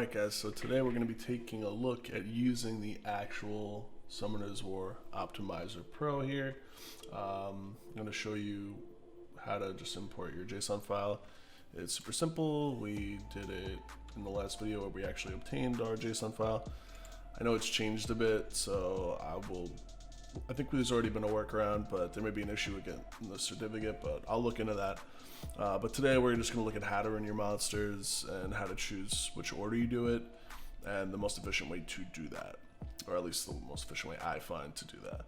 Alright guys, so today we're going to be taking a look at using the actual Summoner's War Optimizer Pro here. I'm going to show you how to just import your JSON file. It's super simple. We did it in the last video where we actually obtained our JSON file. I know it's changed a bit, so I think there's already been a workaround, but there may be an issue again in the certificate, but I'll look into that. But today we're just going to look at how to run your monsters and how to choose which order you do it and the most efficient way to do that, or at least the most efficient way I find to do that.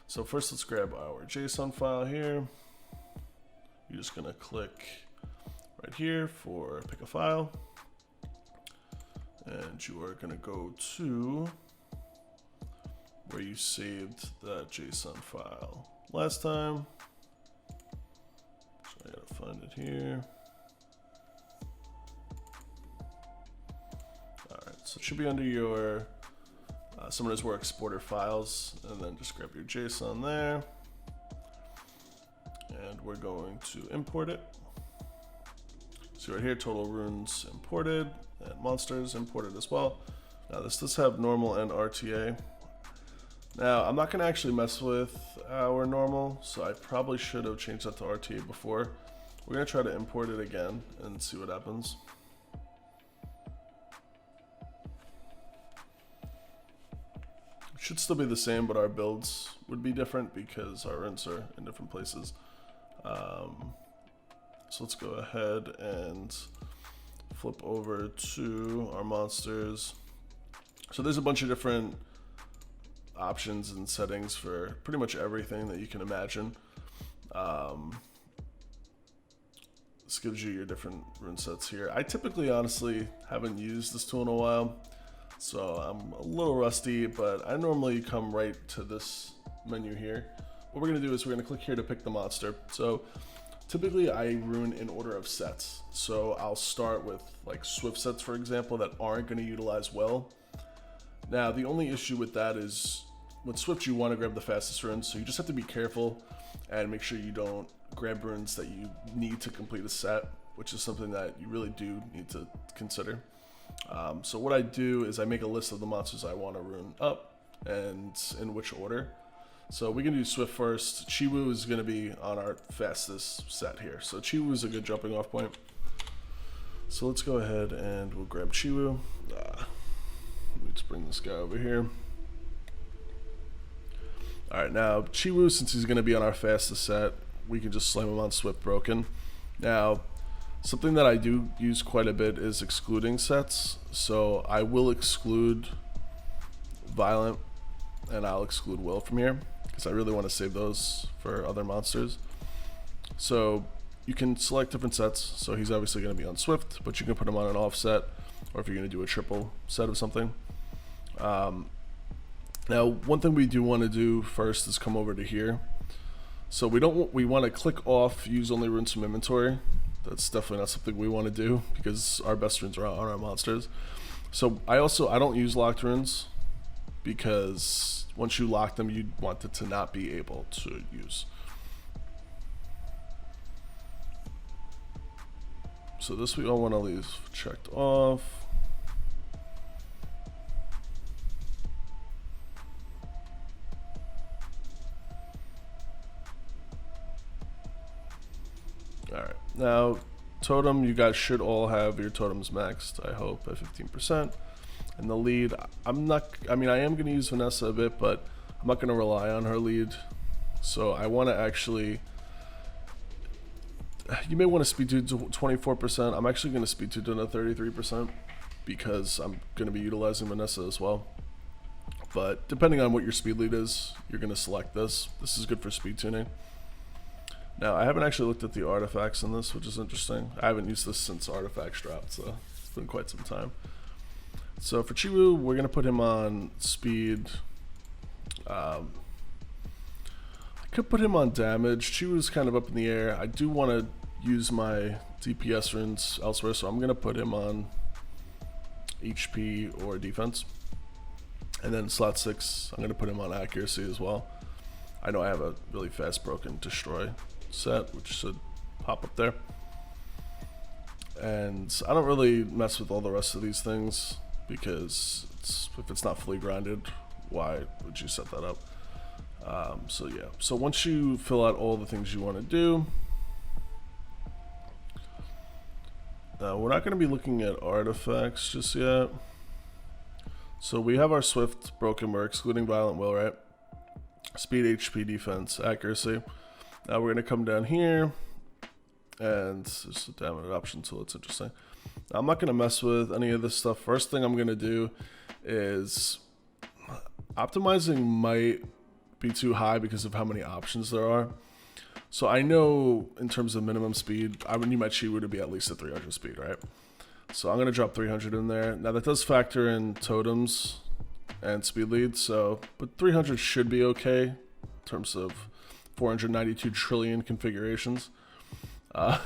So first let's grab our JSON file here. You're just going to click right here for pick a file, and you are going to go to where you saved that JSON file last time. So I gotta find it here. Alright, so it should be under your Summoner's War exporter files, and then just grab your JSON there. And we're going to import it. So right here, total runes imported, and monsters imported as well. Now this does have normal and RTA. Now, I'm not going to actually mess with our normal, so I probably should have changed that to RTA before. We're going to try to import it again and see what happens. It should still be the same, but our builds would be different because our runes are in different places. So let's go ahead and flip over to our monsters. So there's a bunch of different options and settings for pretty much everything that you can imagine. This gives you your different rune sets here. I typically honestly haven't used this tool in a while, so I'm a little rusty, but I normally come right to this menu here. What we're going to do is we're going to click here to pick the monster. So typically I rune in order of sets, so I'll start with like swift sets, for example, that aren't going to utilize well. Now, the only issue with that is with Swift, you want to grab the fastest runes, so you just have to be careful and make sure you don't grab runes that you need to complete a set, which is something that you really do need to consider. So what I do is I make a list of the monsters I want to rune up and in which order. So we can do Swift first. Chiwu is going to be on our fastest set here. So Chiwu is a good jumping off point. So let's go ahead and we'll grab Chiwu. Let's bring this guy over here. Alright, now Chiwu, since he's going to be on our fastest set, we can just slam him on Swift Broken. Now, something that I do use quite a bit is excluding sets. So I will exclude Violent and I'll exclude Will from here because I really want to save those for other monsters. So you can select different sets. So he's obviously going to be on Swift, but you can put him on an offset, or if you're going to do a triple set of something. Now, one thing we do want to do first is come over to here. So we want to click off use only runes from inventory. That's definitely not something we want to do because our best runes are on our monsters. So I don't use locked runes because once you lock them, you want it to not be able to use. So this we all want to leave checked off. Alright, now totem, you guys should all have your totems maxed, I hope, at 15%. And the lead, I am going to use Vanessa a bit, but I'm not going to rely on her lead. So I want to actually, you may want to speed to 24%. I'm actually going to speed to 33% because I'm going to be utilizing Vanessa as well. But depending on what your speed lead is, you're going to select this. This is good for speed tuning. Now, I haven't actually looked at the artifacts in this, which is interesting. I haven't used this since artifacts dropped, so it's been quite some time. So for Chiwu, we're going to put him on speed. I could put him on damage. Chiwu's kind of up in the air. I do want to use my DPS runes elsewhere, so I'm going to put him on HP or defense. And then slot 6, I'm going to put him on accuracy as well. I know I have a really fast broken destroy set, which should pop up there. And I don't really mess with all the rest of these things. because if it's not fully grinded, why would you set that up? So yeah, so once you fill out all the things you want to do, we're not going to be looking at artifacts just yet. So we have our Swift broken, we're excluding Violent Will, right? Speed, HP, defense, accuracy. Now we're going to come down here, and there's a damage option tool, it's interesting. Now, I'm not going to mess with any of this stuff. First thing I'm going to do is optimizing might be too high because of how many options there are. So I know in terms of minimum speed, I would need my Chiwu to be at least at 300 speed, right? So I'm going to drop 300 in there. Now that does factor in totems and speed leads, so, but 300 should be okay in terms of 492 trillion configurations. I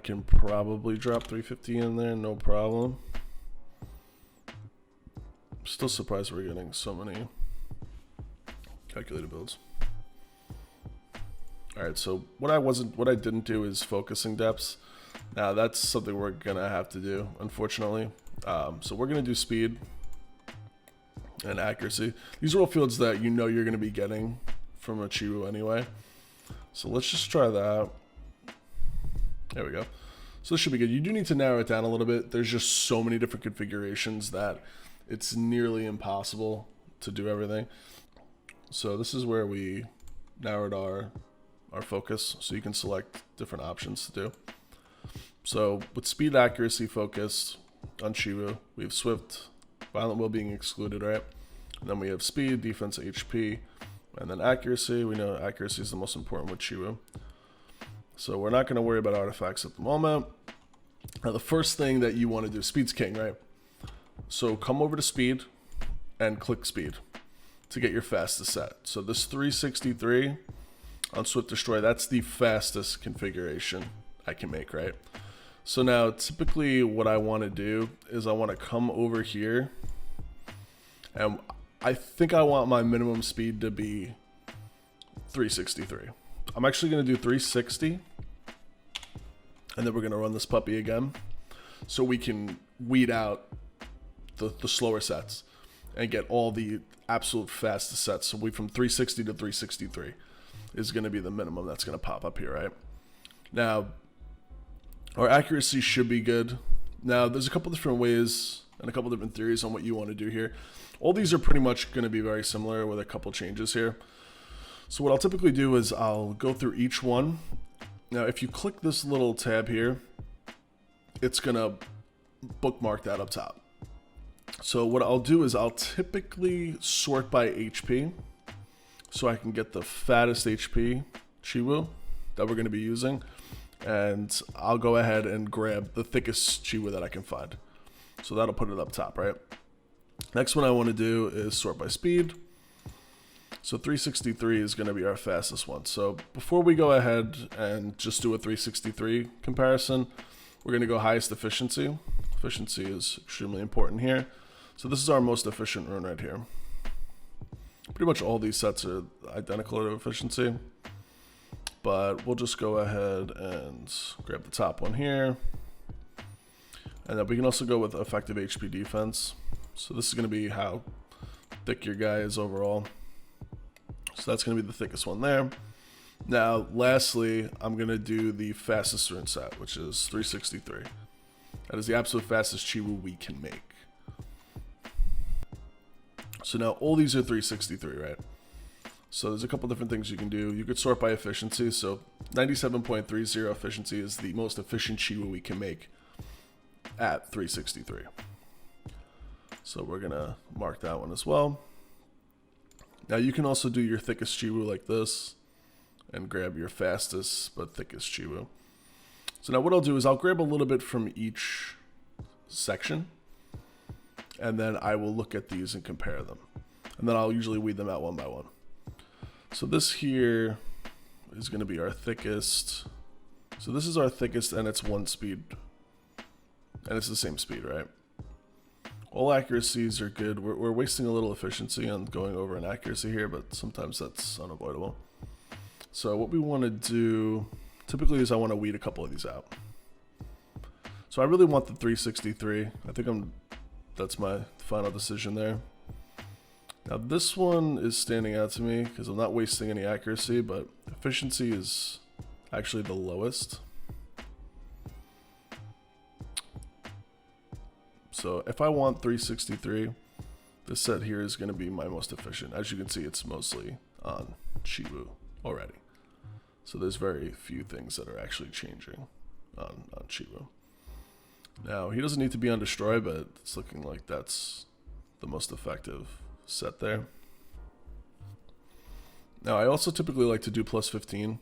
can probably drop 350 in there, no problem. Still surprised we're getting so many calculated builds. Alright, so what I didn't do is focusing depths. Now that's something we're gonna have to do, unfortunately. So we're gonna do speed and accuracy. These are all fields that you know you're gonna be getting from a Chiwu anyway. So let's just try that. There we go. So this should be good. You do need to narrow it down a little bit. There's just so many different configurations that it's nearly impossible to do everything. So this is where we narrowed our focus, so you can select different options to do. So with speed, accuracy focused on Chiwu, we have Swift, Violent Will being excluded, right? And then we have speed, defense, HP, and then accuracy. We know accuracy is the most important with Chiwu. So we're not going to worry about artifacts at the moment. Now the first thing that you want to do, speed's king, right? So come over to speed and click speed to get your fastest set. So this 363 on Swift Destroy, that's the fastest configuration I can make, right? So now typically what I want to do is I want to come over here, and I think I want my minimum speed to be 363. I'm actually going to do 360, and then we're going to run this puppy again so we can weed out the slower sets and get all the absolute fastest sets. So we from 360 to 363 is going to be the minimum that's going to pop up here, right? Now, our accuracy should be good. Now, there's a couple different ways and a couple different theories on what you want to do here. All these are pretty much going to be very similar with a couple changes here. So what I'll typically do is I'll go through each one. Now, if you click this little tab here, it's going to bookmark that up top. So what I'll do is I'll typically sort by HP so I can get the fattest HP Chiwu that we're going to be using. And I'll go ahead and grab the thickest Chiwu that I can find. So that'll put it up top, right? Next one I want to do is sort by speed. So 363 is going to be our fastest one. So before we go ahead and just do a 363 comparison, we're going to go highest efficiency. Efficiency is extremely important here. So this is our most efficient rune right here. Pretty much all these sets are identical to efficiency, but we'll just go ahead and grab the top one here. And then we can also go with effective HP defense. So this is going to be how thick your guy is overall. So that's going to be the thickest one there. Now, lastly, I'm going to do the fastest rune set, which is 363. That is the absolute fastest Chiwu we can make. So now all these are 363, right? So there's a couple different things you can do. You could sort by efficiency. So 97.30 efficiency is the most efficient Chiwu we can make at 363. So we're going to mark that one as well. Now you can also do your thickest Chiwu like this and grab your fastest but thickest Chiwu. So now what I'll do is I'll grab a little bit from each section, and then I will look at these and compare them. And then I'll usually weed them out one by one. So this here is going to be our thickest. So this is our thickest, and it's one speed. And it's the same speed, right? All accuracies are good. We're wasting a little efficiency on going over an accuracy here, but sometimes that's unavoidable. So what we want to do typically is I want to weed a couple of these out. So I really want the 363. I think that's my final decision there. Now this one is standing out to me because I'm not wasting any accuracy, but efficiency is actually the lowest. So if I want 363, this set here is going to be my most efficient. As you can see, it's mostly on Chiwu already. So there's very few things that are actually changing on Chiwu. Now, he doesn't need to be on Destroy, but it's looking like that's the most effective set there. Now, I also typically like to do plus 15.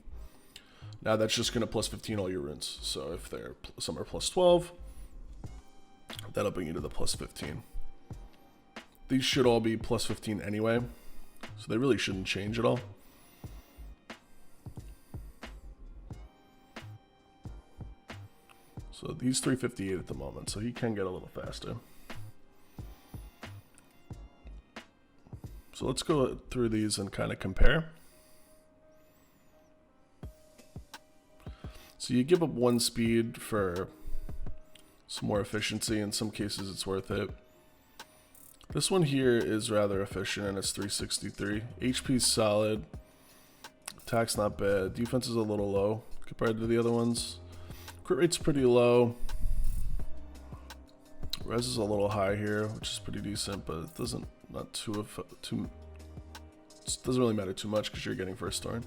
Now, that's just going to plus 15 all your runes. So if some are plus 12, that'll bring you to the plus 15. These should all be plus 15 anyway, so they really shouldn't change at all. So these 358 at the moment, so he can get a little faster. So let's go through these and kind of compare. So you give up 1 speed for some more efficiency. In some cases it's worth it. This one here is rather efficient and it's 363. HP's solid. Attack's not bad. Defense is a little low compared to the other ones. Crit rate's pretty low. Res is a little high here, which is pretty decent, but it doesn't really matter too much because you're getting first turn.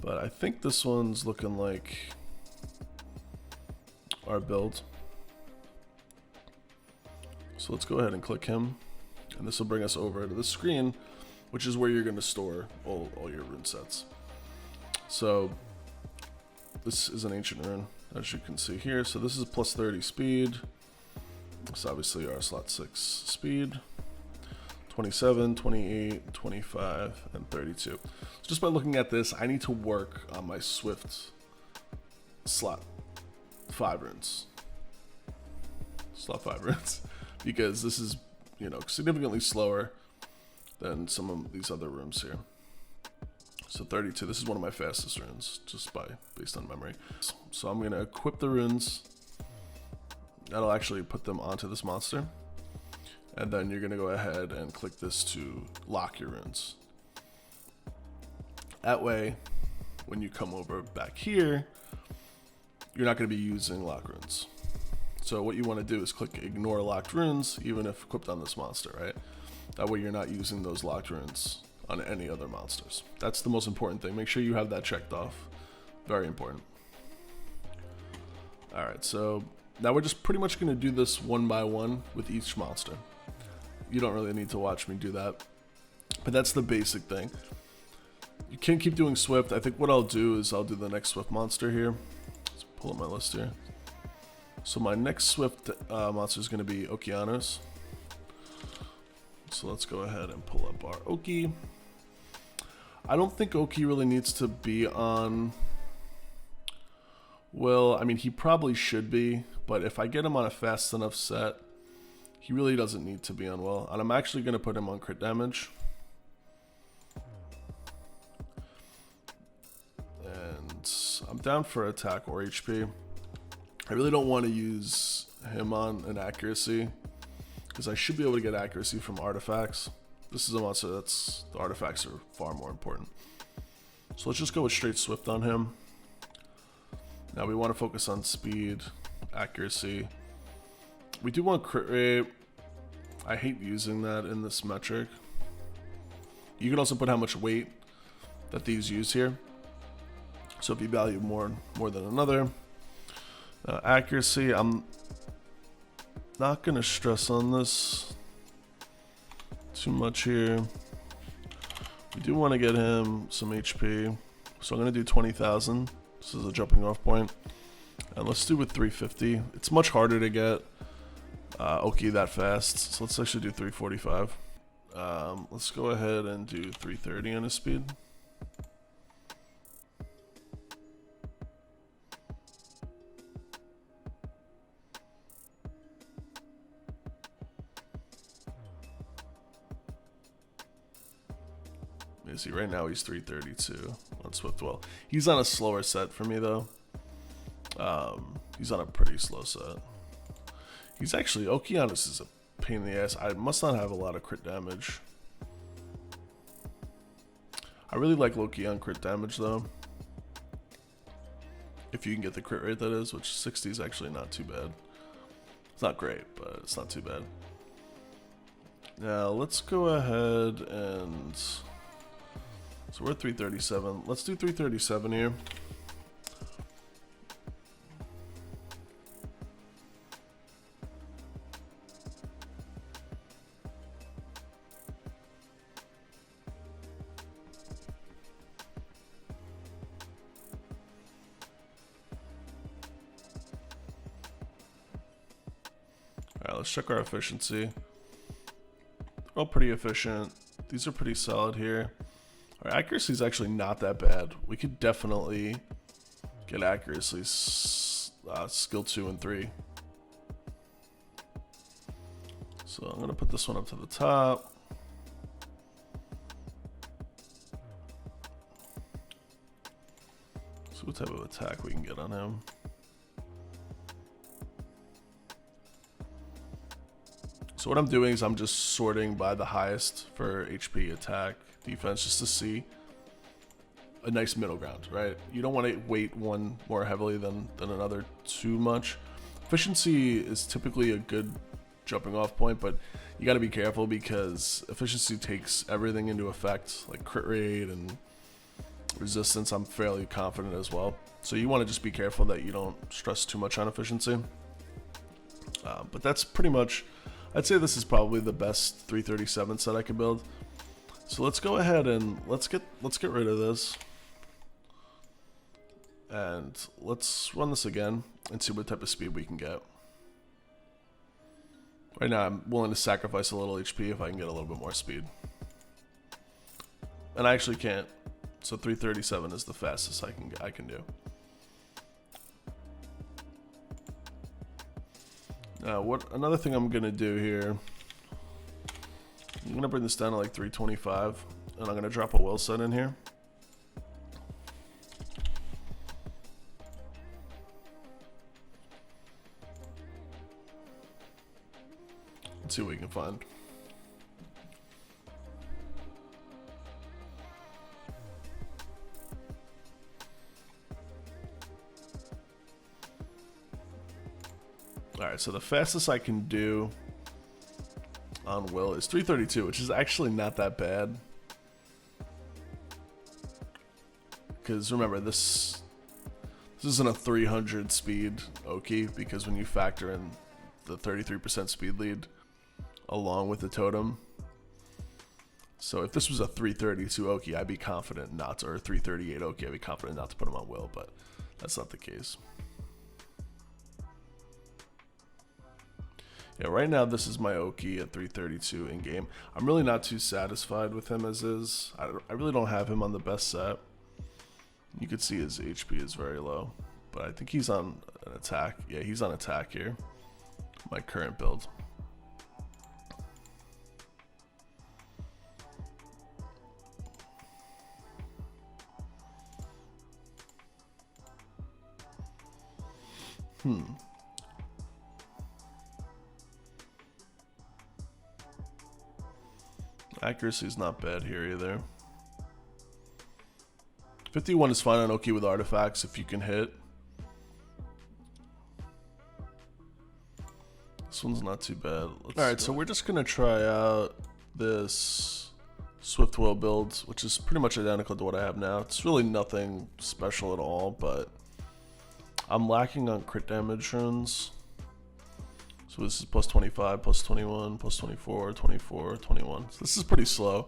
But I think this one's looking like our build. So let's go ahead and click him, and this will bring us over to the screen, which is where you're going to store all your rune sets. So this is an ancient rune, as you can see here. So this is plus 30 speed. It's obviously our slot 6 speed. 27, 28, 25, and 32. So just by looking at this, I need to work on my Swift slot 5 runes. Slot 5 runes. Because this is, significantly slower than some of these other rooms here. So 32, this is one of my fastest runes, just based on memory. So I'm gonna equip the runes. That'll actually put them onto this monster. And then you're gonna go ahead and click this to lock your runes. That way, when you come over back here, you're not gonna be using lock runes. So what you wanna do is click ignore locked runes, even if equipped on this monster, right? That way you're not using those locked runes on any other monsters. That's the most important thing. Make sure you have that checked off. Very important. Alright, so now we're just pretty much gonna do this one by one with each monster. You don't really need to watch me do that, but that's the basic thing. You can keep doing Swift. I think what I'll do is I'll do the next Swift monster here. Let's pull up my list here. So my next Swift monster is going to be Okeanos. So let's go ahead and pull up our Oki. I don't think Oki really needs to be on... Well, I mean, he probably should be, but if I get him on a fast enough set, he really doesn't need to be on well. And I'm actually going to put him on crit damage. And I'm down for attack or HP. I really don't want to use him on an accuracy, because I should be able to get accuracy from artifacts. This is a monster that's... the artifacts are far more important. So let's just go with straight Swift on him. Now we want to focus on speed, accuracy. We do want crit rate. I hate using that in this metric. You can also put how much weight that these use here. So if you value more than another. Accuracy, I'm not going to stress on this too much here. We do want to get him some HP. So I'm going to do 20,000. This is a jumping off point. And let's do with 350. It's much harder to get Oki that fast. So let's actually do 345. Let's go ahead and do 330 on his speed. See, right now he's 332 on Swift. Well, he's on a slower set for me though. He's on a pretty slow set. He's actually, Okeanos is a pain in the ass. I must not have a lot of crit damage. I really like low-key on crit damage though. If you can get the crit rate, that is, which 60 is actually not too bad. It's not great, but it's not too bad. Now let's go ahead and, so we're at 337. Let's do 337 here. Alright, let's check our efficiency. All pretty efficient. These are pretty solid here. Our accuracy is actually not that bad. We could definitely get accuracy skill 2 and 3. So I'm gonna put this one up to the top. See what type of attack we can get on him. So what I'm doing is I'm just sorting by the highest for HP, attack, defense, just to see a nice middle ground, right? You don't want to weight one more heavily than another too much. Efficiency is typically a good jumping off point, but you got to be careful because efficiency takes everything into effect, like crit rate and resistance. I'm fairly confident as well. So you want to just be careful that you don't stress too much on efficiency. But that's pretty much, I'd say this is probably the best 337 set I could build. So let's go ahead and let's get rid of this. And let's run this again and see what type of speed we can get. Right now I'm willing to sacrifice a little HP if I can get a little bit more speed. And I actually can't. So 337 is the fastest I can do. Now, another thing I'm gonna do here, I'm gonna bring this down to like 325, and I'm gonna drop a will set in here. Let's see what we can find. Alright, so the fastest I can do on will is 332, which is actually not that bad. Because remember, this isn't a 300 speed Oki, because when you factor in the 33% speed lead along with the totem. So if this was a 332 Oki, I'd be confident not to, or a 338 Oki, I'd be confident not to put him on will, but that's not the case. Yeah, right now this is my Oki at 332 in game. I'm really not too satisfied with him as is. I really don't have him on the best set. You can see his HP is very low, but I think he's on an attack. Yeah, he's on attack here. My current build. Accuracy is not bad here either. 51 is fine on Oki with artifacts if you can hit. This one's not too bad. Alright, so we're just going to try out this Swift Will build, which is pretty much identical to what I have now. It's really nothing special at all, but I'm lacking on crit damage runes. So this is plus 25, plus 21, plus 24, 24, 21. So this is pretty slow.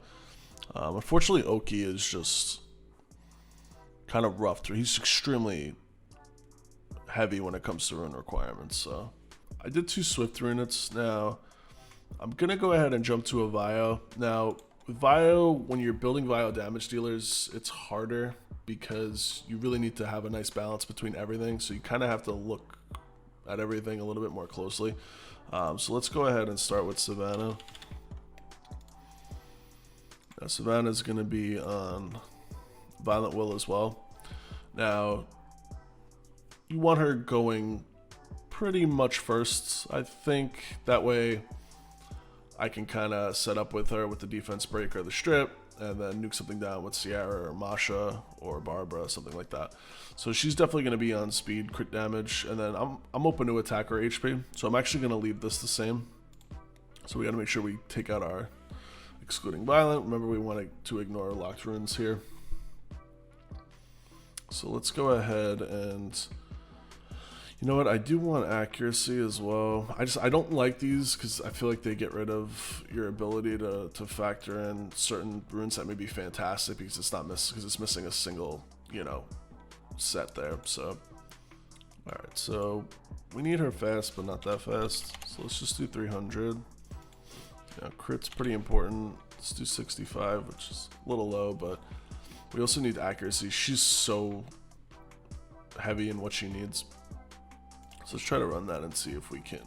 Unfortunately, Oki is just kind of rough. He's extremely heavy when it comes to rune requirements. So I did 2 Swift runes. Now I'm going to go ahead and jump to a Vio. Now with Vio, when you're building Vio damage dealers, it's harder because you really need to have a nice balance between everything. So you kind of have to look at everything a little bit more closely. So let's go ahead and start with Savannah. Now Savannah is going to be on Violent Will as well. Now you want her going pretty much first, I think. That way I can kind of set up with her with the defense break or the strip, and then nuke something down with Sierra or Masha or Barbara, something like that. So she's definitely going to be on speed, crit damage, and then I'm open to attack her HP. So I'm actually going to leave this the same. So we got to make sure we take out our excluding violent. Remember, we want to ignore locked runes here. So let's go ahead and, you know what, I do want accuracy as well. I don't like these because I feel like they get rid of your ability to factor in certain runes that may be fantastic because it's missing a single, you know, set there. So all right, so we need her fast but not that fast, so let's just do 300. Yeah, crit's pretty important. Let's do 65, which is a little low, but we also need accuracy. She's so heavy in what she needs. So let's try to run that and see if we can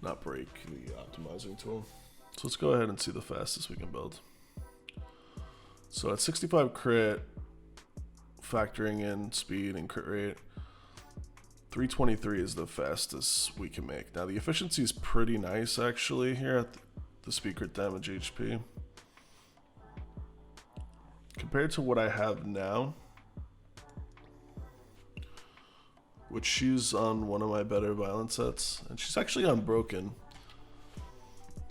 not break the optimizing tool. So let's go ahead and see the fastest we can build. So at 65 crit, factoring in speed and crit rate, 323 is the fastest we can make. Now the efficiency is pretty nice actually here at the speed crit damage HP. Compared to what I have now, which she's on one of my better violence sets, and she's actually on broken.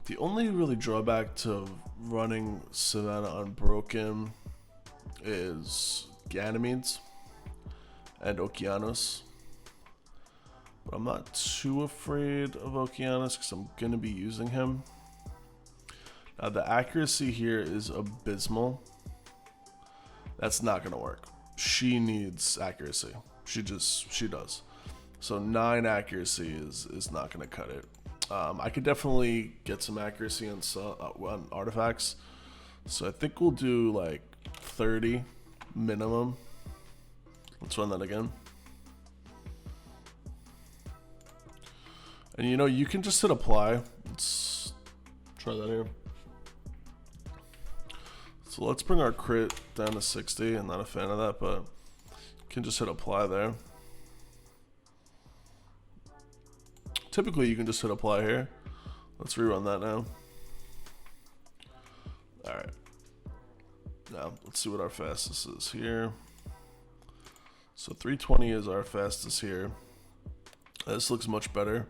The only really drawback to running Savannah on broken is Ganymedes and Okeanos. But I'm not too afraid of Okeanos because I'm going to be using him. Now the accuracy here is abysmal. That's not going to work. She needs accuracy. She does. So 9 accuracy is not going to cut it. I could definitely get some accuracy on artifacts. So I think we'll do like 30 minimum. Let's run that again. And you know, you can just hit apply. Let's try that here. So let's bring our crit down to 60. I'm not a fan of that, but you can just hit apply there. Typically you can just hit apply here. Let's rerun that now. Alright. Now let's see what our fastest is here. So 320 is our fastest here. This looks much better.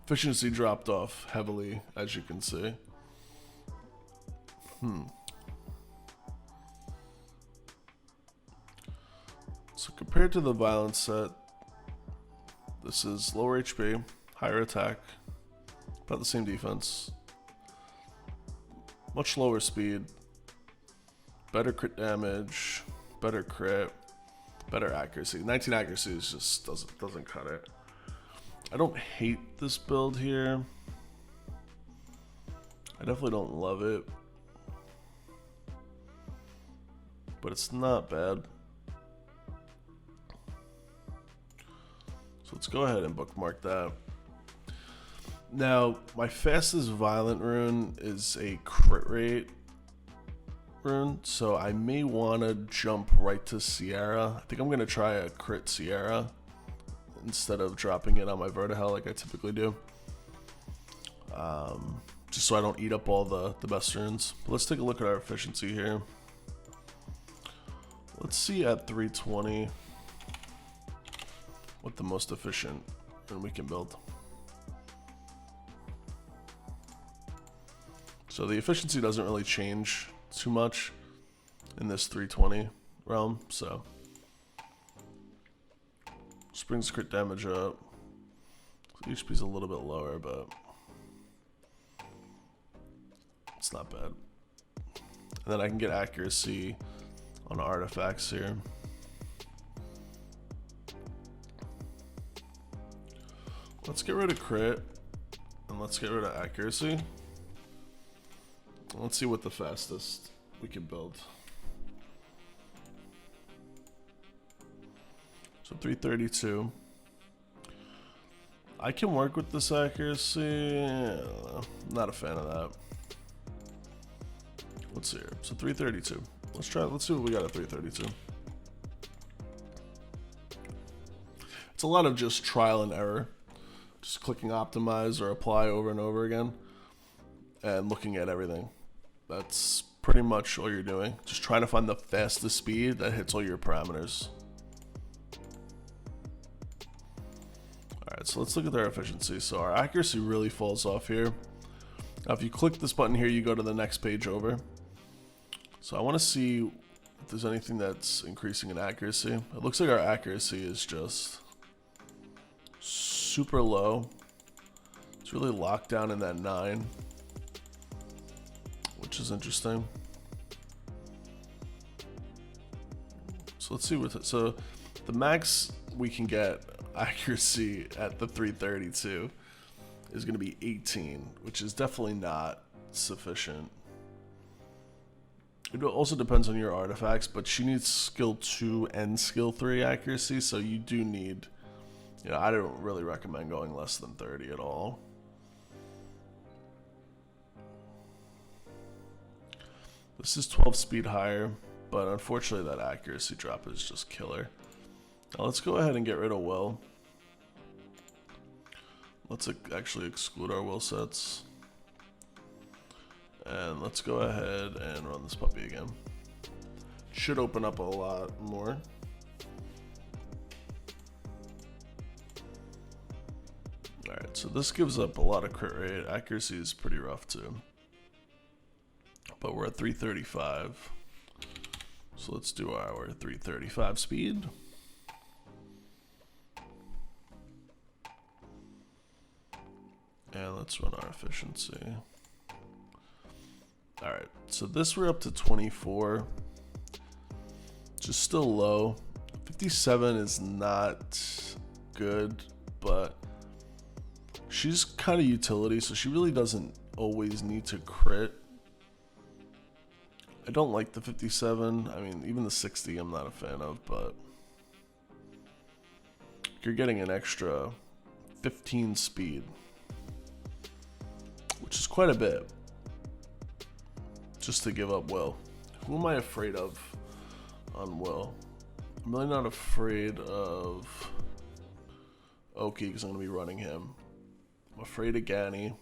Efficiency dropped off heavily, as you can see. So compared to the violence set, this is lower HP, higher attack, about the same defense, much lower speed, better crit damage, better crit, better accuracy. 19 accuracy is just doesn't cut it. I don't hate this build here. I definitely don't love it, but it's not bad. So let's go ahead and bookmark that. Now, my fastest violent rune is a crit rate rune, so I may want to jump right to Sierra. I think I'm going to try a crit Sierra instead of dropping it on my Vertihell like I typically do. Just so I don't eat up all the best runes. But let's take a look at our efficiency here. Let's see at 320 what the most efficient rune we can build. So the efficiency doesn't really change too much in this 320 realm, so just brings crit damage up. HP's a little bit lower, but it's not bad. And then I can get accuracy on artifacts here. Let's get rid of crit and let's get rid of accuracy. Let's see what the fastest we can build. So 332. I can work with this accuracy. I don't know. Not a fan of that. Let's see here. So 332. Let's see what we got at 332. It's a lot of just trial and error. Just clicking optimize or apply over and over again and looking at everything. That's pretty much all you're doing. Just trying to find the fastest speed that hits all your parameters. Alright, so let's look at their efficiency. So our accuracy really falls off here. Now if you click this button here, you go to the next page over. So I want to see if there's anything that's increasing in accuracy. It looks like our accuracy is just super low. It's really locked down in that 9, which is interesting. So let's see what, so the max we can get accuracy at the 332 is going to be 18, which is definitely not sufficient. It also depends on your artifacts, but she needs skill 2 and skill 3 accuracy, so you do need, you know, I don't really recommend going less than 30 at all. This is 12 speed higher, but unfortunately that accuracy drop is just killer. Now let's go ahead and get rid of will. Let's actually exclude our will sets. And let's go ahead and run this puppy again. Should open up a lot more. Alright, so this gives up a lot of crit rate. Accuracy is pretty rough too. But we're at 335. So let's do our 335 speed. And let's run our efficiency. Alright, so this we're up to 24. Just still low. 57 is not good, but she's kind of utility, so she really doesn't always need to crit. I don't like the 57. I mean, even the 60 I'm not a fan of, but you're getting an extra 15 speed, which is quite a bit, just to give up will. Who am I afraid of on will? I'm really not afraid of Oki because I'm going to be running him. I'm afraid of Gani.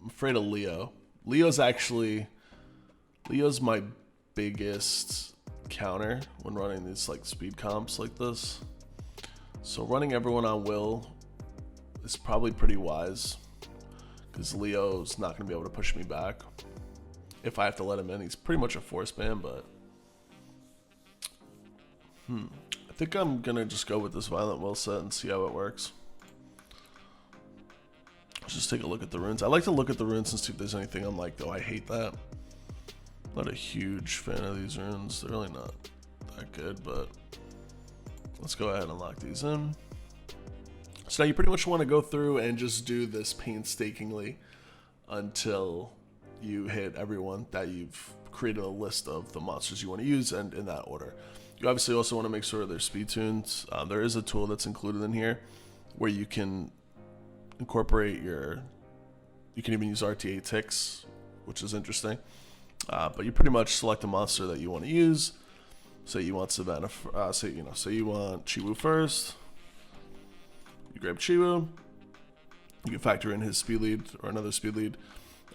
I'm afraid of Leo. Leo's my biggest counter when running these like speed comps like this. So running everyone on will is probably pretty wise, because Leo's not going to be able to push me back if I have to let him in. He's pretty much a force ban, but I think I'm going to just go with this violent will set and see how it works. Let's just take a look at the runes. I like to look at the runes and see if there's anything I'm like, oh, I hate that. Not a huge fan of these runes. They're really not that good, but let's go ahead and lock these in. So now you pretty much want to go through and just do this painstakingly until you hit everyone that you've created a list of the monsters you want to use, and in that order. You obviously also want to make sure they're speed tuned. There is a tool that's included in here where you can incorporate you can even use RTA ticks, which is interesting. But you pretty much select a monster that you want to use. Say you want Savannah, say you want Chiwu first. You grab Chiwu. You can factor in his speed lead or another speed lead,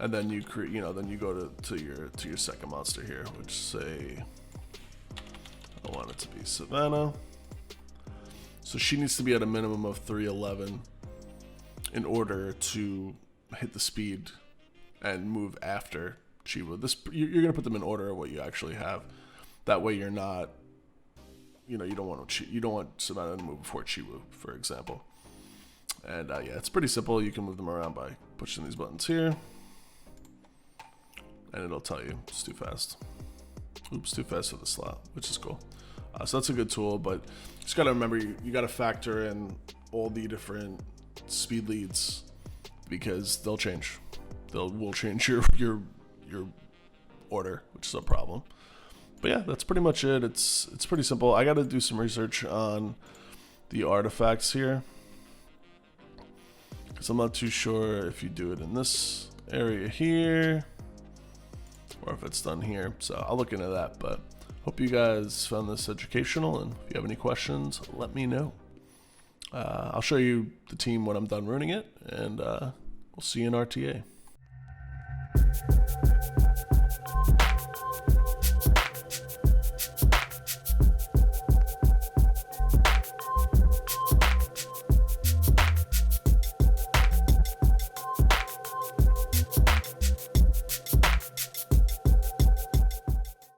and then you create, then you go to your second monster here, which say I want it to be Savannah. So she needs to be at a minimum of 311 in order to hit the speed and move after Chiwu. You're gonna put them in order of what you actually have. That way you're not, you don't want Savannah to move before Chiwu, for example. And yeah, it's pretty simple. You can move them around by pushing these buttons here, and it'll tell you it's too fast. Oops, too fast for the slot, which is cool. So that's a good tool, but you just gotta remember you gotta factor in all the different speed leads, because they'll change. Will change your order, which is a problem. But yeah, that's pretty much it. It's pretty simple. I got to do some research on the artifacts here, because I'm not too sure if you do it in this area here or if it's done here. So I'll look into that. But Hope you guys found this educational, and if you have any questions, let me know. I'll show you the team when I'm done ruining it, and we'll see you in RTA.